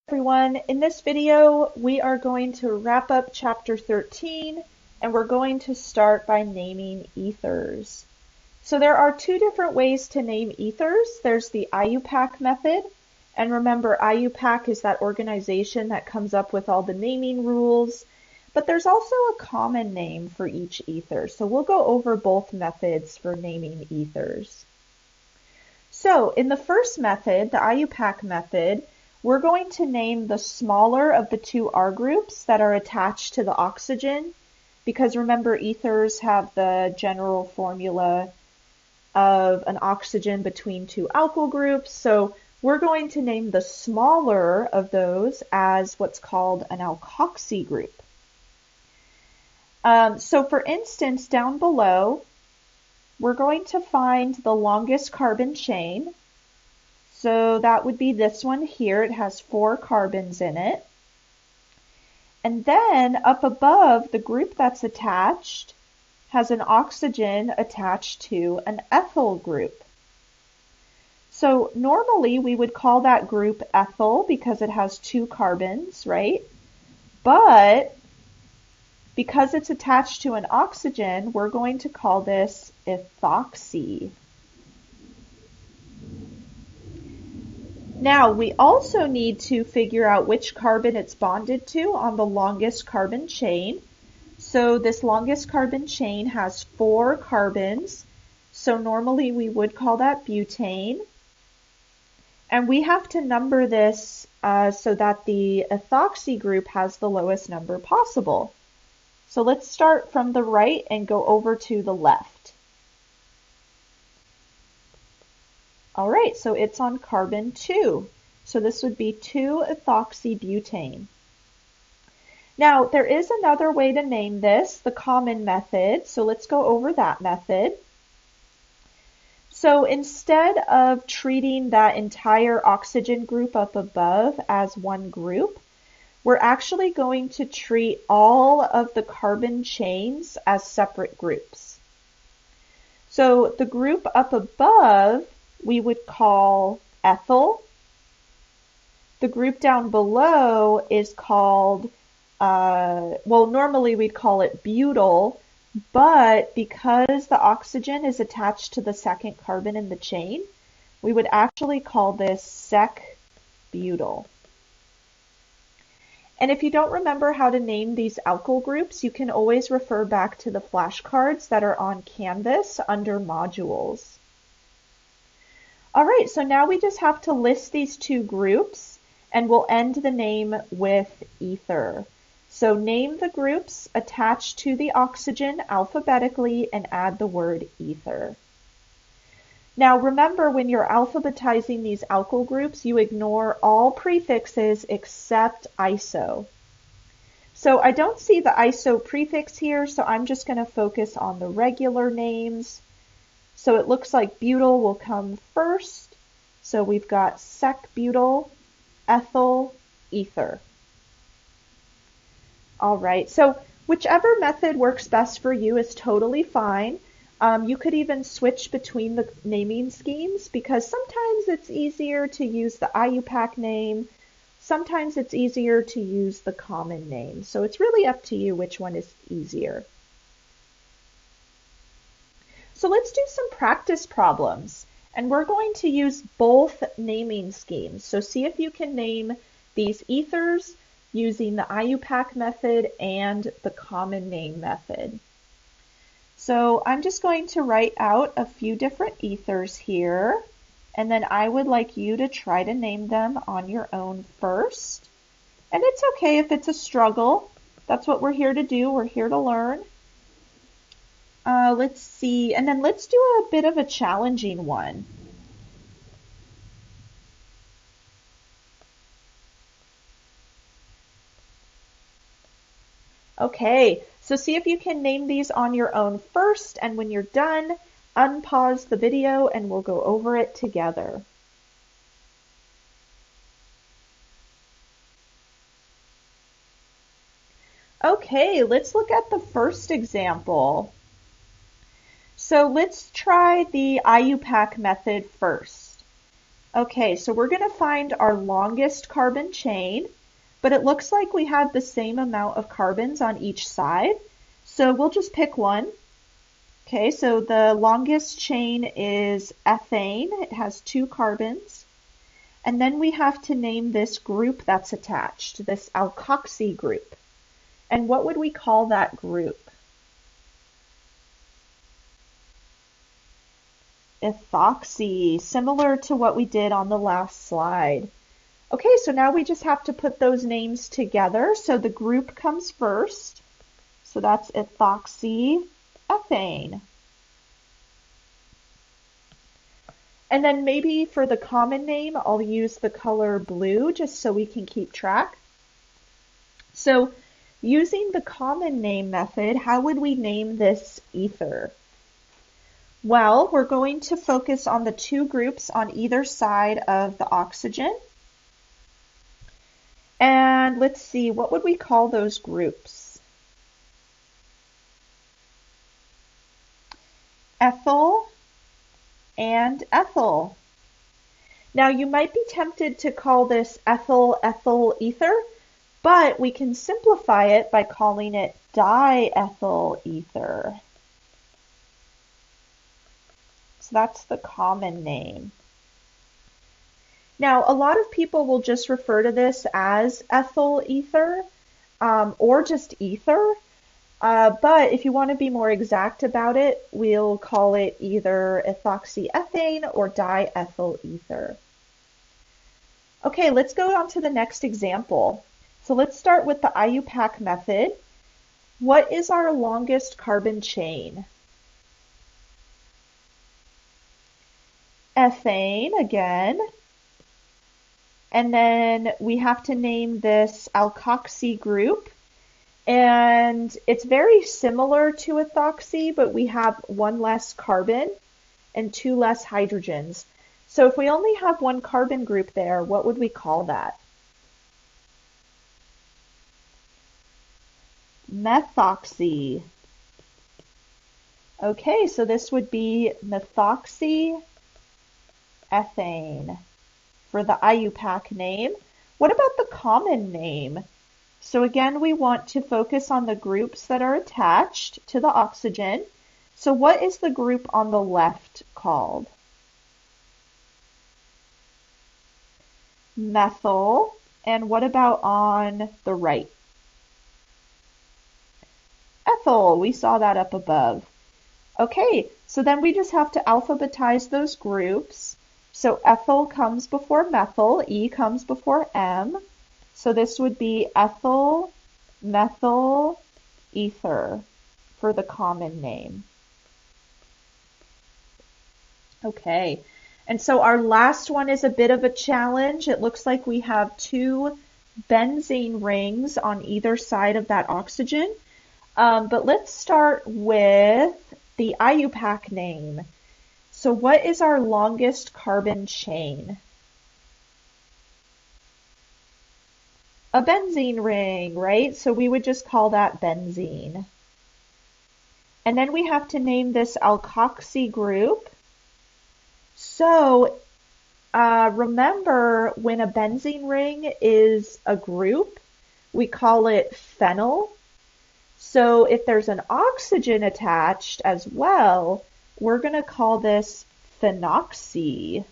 Everyone, in this video we are going to wrap up chapter 13 and we're going to start by naming ethers. So there are two different ways to name ethers. There's the IUPAC method, and remember IUPAC is that organization that comes up with all the naming rules, but there's also a common name for each ether. So we'll go over both methods for naming ethers. So in the first method, the IUPAC method, we're going to name the smaller of the two R groups that are attached to the oxygen, because remember ethers have the general formula of an oxygen between two alkyl groups. So we're going to name the smaller of those as what's called an alkoxy group. So for instance, down below, we're going to find the longest carbon chain. So that would be this one here. It has 4 carbons in it. And then up above, the group that's attached has an oxygen attached to an ethyl group. So normally we would call that group ethyl because it has 2 carbons, right? But because it's attached to an oxygen, we're going to call this ethoxy. Now, we also need to figure out which carbon it's bonded to on the longest carbon chain. So this longest carbon chain has 4 carbons. So normally we would call that butane. And we have to number this so that the ethoxy group has the lowest number possible. So let's start from the right and go over to the left. All right, so it's on carbon 2. So this would be 2-ethoxybutane. Now, there is another way to name this, the common method. So let's go over that method. So instead of treating that entire oxygen group up above as one group, we're actually going to treat all of the carbon chains as separate groups. So the group up above we would call ethyl. The group down below is called, normally we'd call it butyl, but because the oxygen is attached to the second carbon in the chain, we would actually call this sec-butyl. And if you don't remember how to name these alkyl groups, you can always refer back to the flashcards that are on Canvas under modules. All right, so now we just have to list these 2 groups, and we'll end the name with ether. So name the groups attached to the oxygen alphabetically and add the word ether. Now remember, when you're alphabetizing these alkyl groups, you ignore all prefixes except iso. So I don't see the iso prefix here, so I'm just going to focus on the regular names. So it looks like butyl will come first. So we've got sec-butyl, ethyl, ether. All right, so whichever method works best for you is totally fine. You could even switch between the naming schemes because sometimes it's easier to use the IUPAC name. Sometimes it's easier to use the common name. So it's really up to you which one is easier. So let's do some practice problems, and we're going to use both naming schemes. So see if you can name these ethers using the IUPAC method and the common name method. So I'm just going to write out a few different ethers here, and then I would like you to try to name them on your own first. And it's okay if it's a struggle. That's what we're here to do. We're here to learn. Let's see, and then let's do a bit of a challenging one. Okay, so see if you can name these on your own first, and when you're done, unpause the video and we'll go over it together. Okay, let's look at the first example. So let's try the IUPAC method first. Okay, so we're going to find our longest carbon chain, but it looks like we have the same amount of carbons on each side. So we'll just pick one. Okay, so the longest chain is ethane. It has 2 carbons. And then we have to name this group that's attached, this alkoxy group. And what would we call that group? Ethoxy, similar to what we did on the last slide. Okay, so now we just have to put those names together. So the group comes first. So that's ethoxyethane. And then maybe for the common name, I'll use the color blue just so we can keep track. So using the common name method, how would we name this ether? Well, we're going to focus on the 2 groups on either side of the oxygen. And let's see, what would we call those groups? Ethyl and ethyl. Now you might be tempted to call this ethyl ether, but we can simplify it by calling it diethyl ether. So that's the common name. Now, a lot of people will just refer to this as ethyl ether or just ether. But if you want to be more exact about it, we'll call it either ethoxyethane or diethyl ether. Okay, let's go on to the next example. So let's start with the IUPAC method. What is our longest carbon chain? Ethane again. And then we have to name this alkoxy group. And it's very similar to ethoxy, but we have 1 less carbon and 2 less hydrogens. So if we only have 1 carbon group there, what would we call that? Methoxy. Okay, so this would be methoxyethane for the IUPAC name. What about the common name? So again, we want to focus on the groups that are attached to the oxygen. So what is the group on the left called? Methyl. And what about on the right? Ethyl. We saw that up above. Okay, so then we just have to alphabetize those groups. So ethyl comes before methyl, E comes before M. So this would be ethyl, methyl, ether for the common name. Okay, and so our last one is a bit of a challenge. It looks like we have 2 benzene rings on either side of that oxygen. But let's start with the IUPAC name. So what is our longest carbon chain? A benzene ring, right? So we would just call that benzene. And then we have to name this alkoxy group. So remember, when a benzene ring is a group, we call it phenyl. So if there's an oxygen attached as well, we're going to call this phenoxy.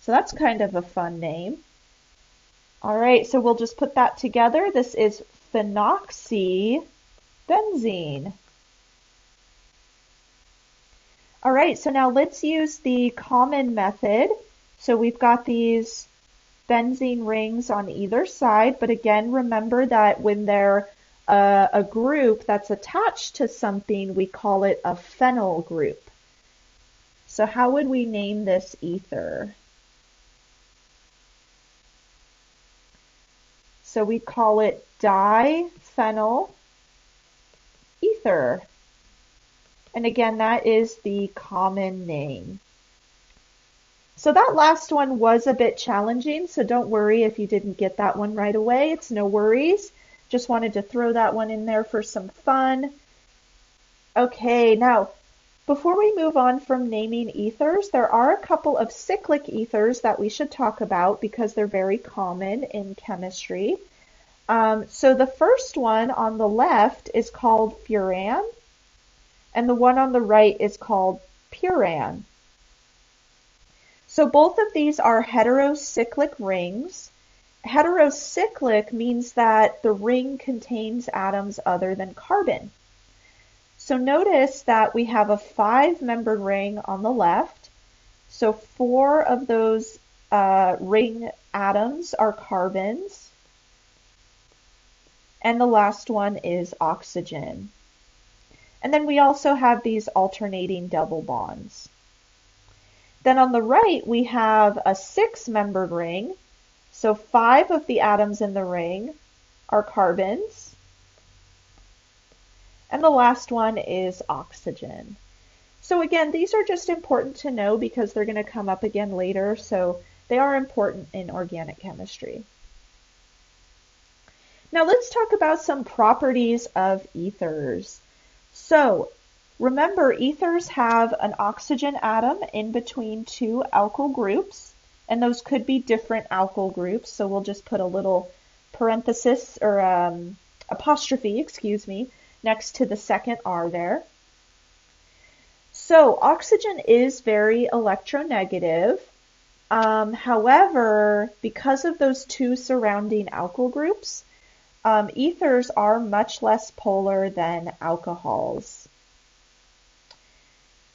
So that's kind of a fun name. All right, so we'll just put that together. This is phenoxybenzene. All right, so now let's use the common method. So we've got these benzene rings on either side, but again, remember that when they're a group that's attached to something, we call it a phenyl group. So how would we name this ether? So we call it diphenyl ether. And again, that is the common name. So that last one was a bit challenging, so don't worry if you didn't get that one right away. It's no worries. Just wanted to throw that one in there for some fun. Okay, now Before we move on from naming ethers, there are a couple of cyclic ethers that we should talk about because they're very common in chemistry. So the first one on the left is called furan, and the one on the right is called puran. So both of these are heterocyclic rings. Heterocyclic means that the ring contains atoms other than carbon. So notice that we have a 5-membered ring on the left. So 4 of those ring atoms are carbons. And the last one is oxygen. And then we also have these alternating double bonds. Then on the right, we have a 6-membered ring. So 5 of the atoms in the ring are carbons. And the last one is oxygen. So again, these are just important to know because they're going to come up again later. So they are important in organic chemistry. Now let's talk about some properties of ethers. So remember, ethers have an oxygen atom in between 2 alkyl groups, and those could be different alkyl groups. So we'll just put a little parenthesis or apostrophe, next to the second R there. So oxygen is very electronegative. However, because of those 2 surrounding alkyl groups, ethers are much less polar than alcohols.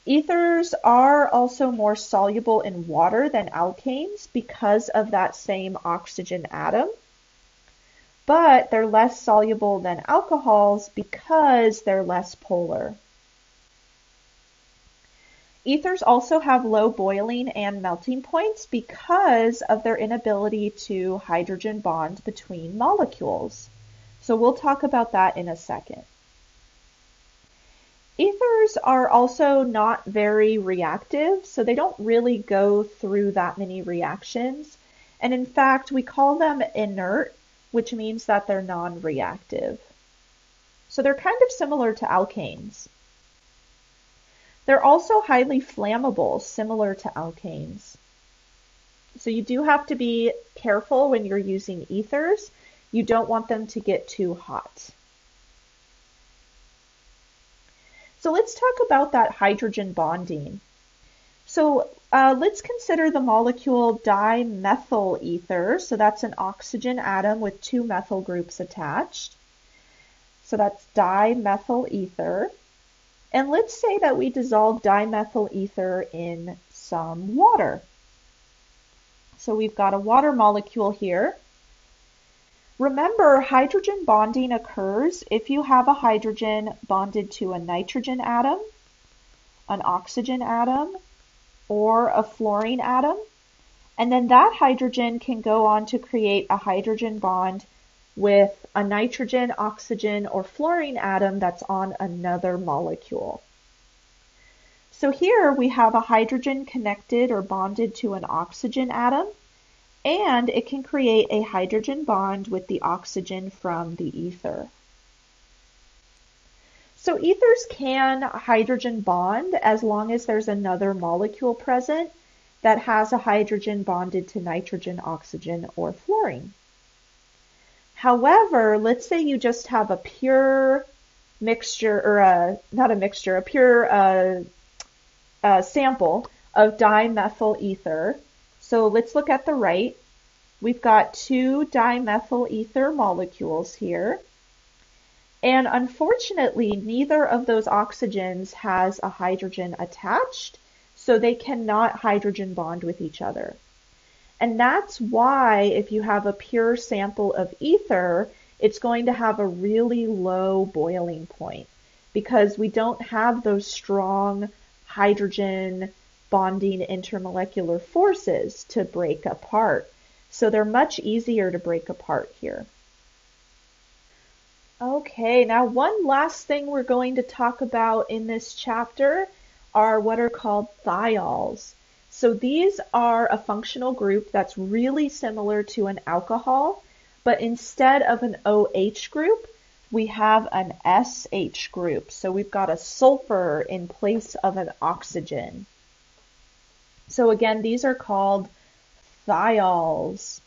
Ethers are also more soluble in water than alkanes because of that same oxygen atom. But they're less soluble than alcohols because they're less polar. Ethers also have low boiling and melting points because of their inability to hydrogen bond between molecules. So we'll talk about that in a second. Ethers are also not very reactive, so they don't really go through that many reactions. And in fact, we call them inert, which means that they're non-reactive. So they're kind of similar to alkanes. They're also highly flammable, similar to alkanes. So you do have to be careful when you're using ethers. You don't want them to get too hot. So let's talk about that hydrogen bonding. So let's consider the molecule dimethyl ether. So that's an oxygen atom with 2 methyl groups attached. So that's dimethyl ether. And let's say that we dissolve dimethyl ether in some water. So we've got a water molecule here. Remember, hydrogen bonding occurs if you have a hydrogen bonded to a nitrogen atom, an oxygen atom, or a fluorine atom. And then that hydrogen can go on to create a hydrogen bond with a nitrogen, oxygen, or fluorine atom that's on another molecule. So here we have a hydrogen connected or bonded to an oxygen atom, and it can create a hydrogen bond with the oxygen from the ether. So ethers can hydrogen bond as long as there's another molecule present that has a hydrogen bonded to nitrogen, oxygen, or fluorine. However, let's say you just have a pure mixture, or a pure sample of dimethyl ether. So let's look at the right. We've got 2 dimethyl ether molecules here. And unfortunately, neither of those oxygens has a hydrogen attached, so they cannot hydrogen bond with each other. And that's why if you have a pure sample of ether, it's going to have a really low boiling point because we don't have those strong hydrogen bonding intermolecular forces to break apart. So they're much easier to break apart here. Okay, now one last thing we're going to talk about in this chapter are what are called thiols. So these are a functional group that's really similar to an alcohol, but instead of an OH group, we have an SH group. So we've got a sulfur in place of an oxygen. So again, these are called thiols.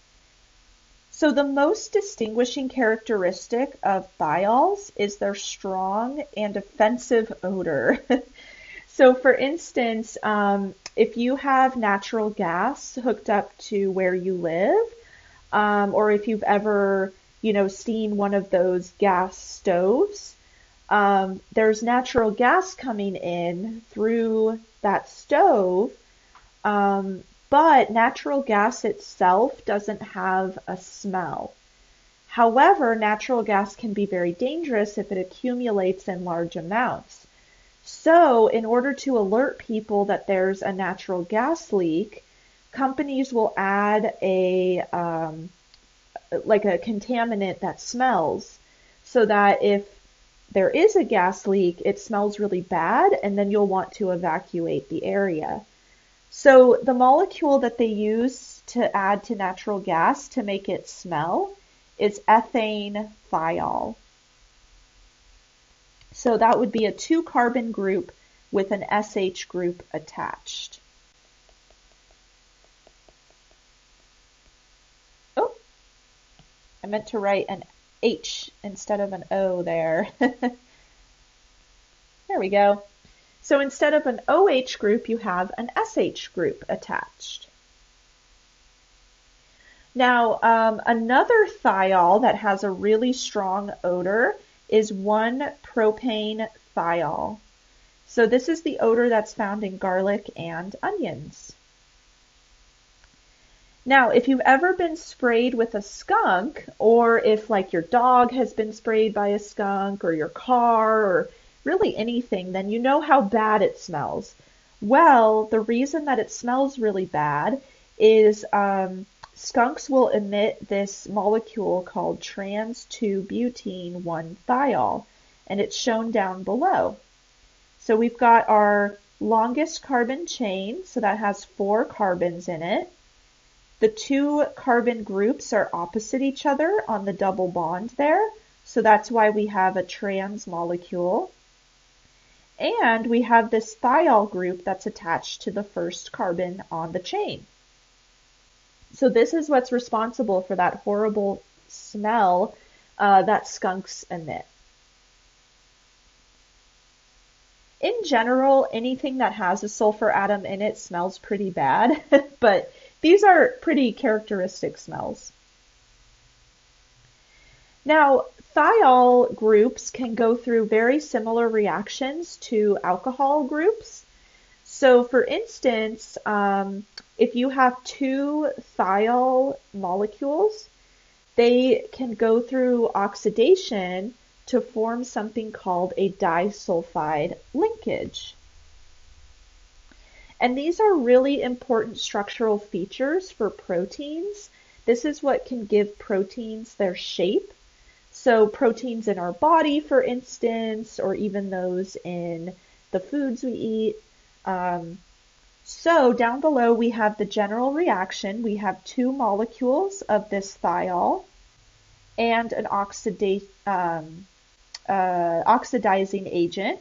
So the most distinguishing characteristic of thiols is their strong and offensive odor. So for instance, if you have natural gas hooked up to where you live, or if you've ever, seen one of those gas stoves, there's natural gas coming in through that stove, but natural gas itself doesn't have a smell. However, natural gas can be very dangerous if it accumulates in large amounts. So, in order to alert people that there's a natural gas leak, companies will add a contaminant that smells, so that if there is a gas leak, it smells really bad, and then you'll want to evacuate the area. So the molecule that they use to add to natural gas to make it smell is ethane thiol. So that would be a 2-carbon group with an SH group attached. Oh, I meant to write an H instead of an O there. There we go. So instead of an OH group, you have an SH group attached. Now, another thiol that has a really strong odor is 1-propane thiol. So this is the odor that's found in garlic and onions. Now, if you've ever been sprayed with a skunk, or if like your dog has been sprayed by a skunk, or your car, or really anything, then you know how bad it smells. Well, the reason that it smells really bad is skunks will emit this molecule called trans-2-butene 1-thiol, and it's shown down below. So we've got our longest carbon chain, so that has 4 carbons in it. The 2 carbon groups are opposite each other on the double bond there, so that's why we have a trans molecule. And we have this thiol group that's attached to the first carbon on the chain. So this is what's responsible for that horrible smell that skunks emit. In general, anything that has a sulfur atom in it smells pretty bad, but these are pretty characteristic smells. Now, thiol groups can go through very similar reactions to alcohol groups. So for instance, if you have 2 thiol molecules, they can go through oxidation to form something called a disulfide linkage. And these are really important structural features for proteins. This is what can give proteins their shape. So proteins in our body, for instance, or even those in the foods we eat. So down below we have the general reaction. We have 2 molecules of this thiol and an oxidizing agent.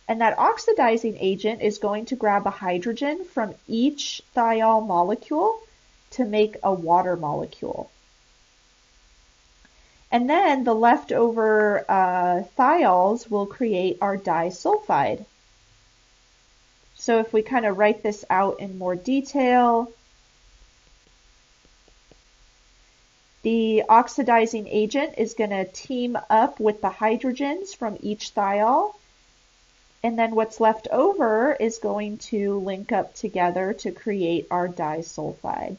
And that oxidizing agent is going to grab a hydrogen from each thiol molecule to make a water molecule. And then the leftover thiols will create our disulfide. So if we kind of write this out in more detail, the oxidizing agent is going to team up with the hydrogens from each thiol, and then what's left over is going to link up together to create our disulfide.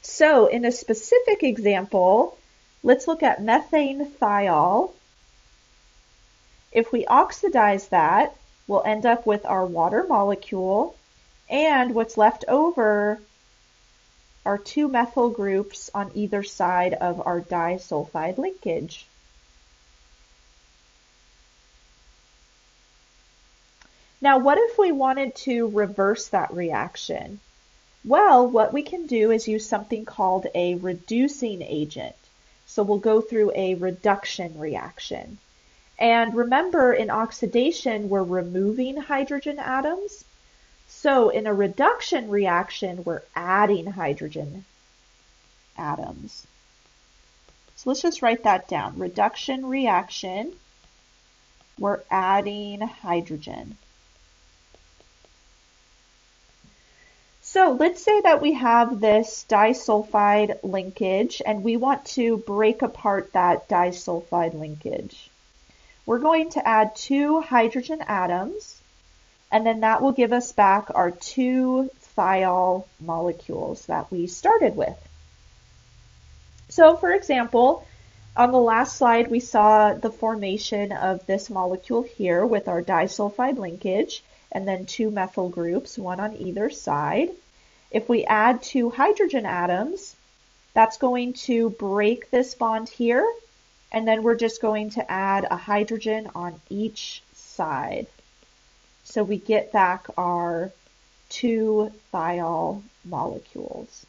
So in a specific example, let's look at methane thiol. If we oxidize that, we'll end up with our water molecule, and what's left over are 2 methyl groups on either side of our disulfide linkage. Now, what if we wanted to reverse that reaction? Well, what we can do is use something called a reducing agent. So we'll go through a reduction reaction. And remember, in oxidation, we're removing hydrogen atoms. So in a reduction reaction, we're adding hydrogen atoms. So let's just write that down. Reduction reaction, we're adding hydrogen. So let's say that we have this disulfide linkage and we want to break apart that disulfide linkage. We're going to add 2 hydrogen atoms, and then that will give us back our 2 thiol molecules that we started with. So for example, on the last slide we saw the formation of this molecule here with our disulfide linkage and then 2 methyl groups, one on either side. If we add 2 hydrogen atoms, that's going to break this bond here, and then we're just going to add a hydrogen on each side. So we get back our 2 thiol molecules.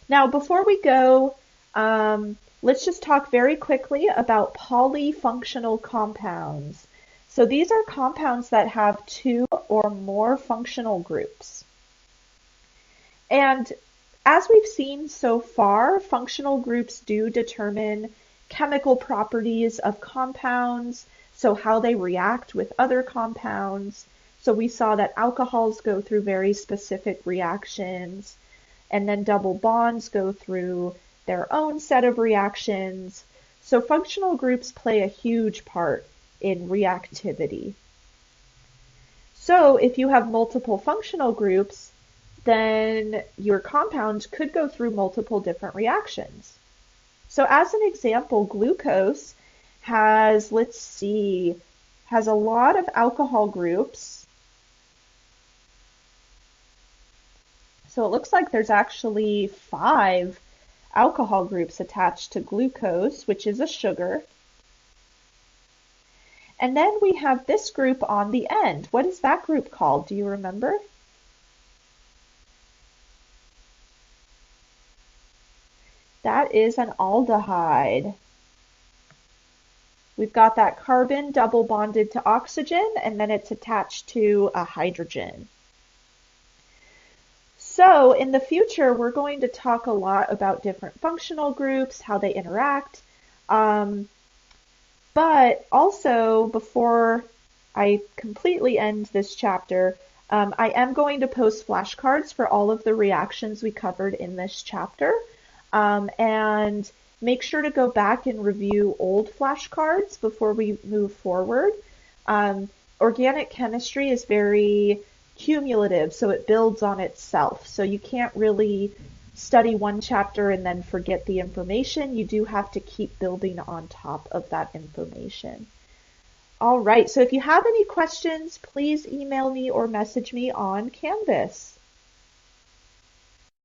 Now, before we go, let's just talk very quickly about polyfunctional compounds. So these are compounds that have 2 or more functional groups. And as we've seen so far, functional groups do determine chemical properties of compounds, so how they react with other compounds. So we saw that alcohols go through very specific reactions, and then double bonds go through their own set of reactions. So functional groups play a huge part in reactivity. So if you have multiple functional groups, then your compound could go through multiple different reactions. So as an example, glucose has, has a lot of alcohol groups. So it looks like there's actually 5 alcohol groups attached to glucose, which is a sugar. And then we have this group on the end. What is that group called? Do you remember? That is an aldehyde. We've got that carbon double bonded to oxygen, and then it's attached to a hydrogen. So in the future, we're going to talk a lot about different functional groups, how they interact. But also, before I completely end this chapter, I am going to post flashcards for all of the reactions we covered in this chapter. And make sure to go back and review old flashcards before we move forward. Organic chemistry is very cumulative, so it builds on itself. So you can't really study one chapter and then forget the information. You do have to keep building on top of that information. All right, so if you have any questions, please email me or message me on Canvas.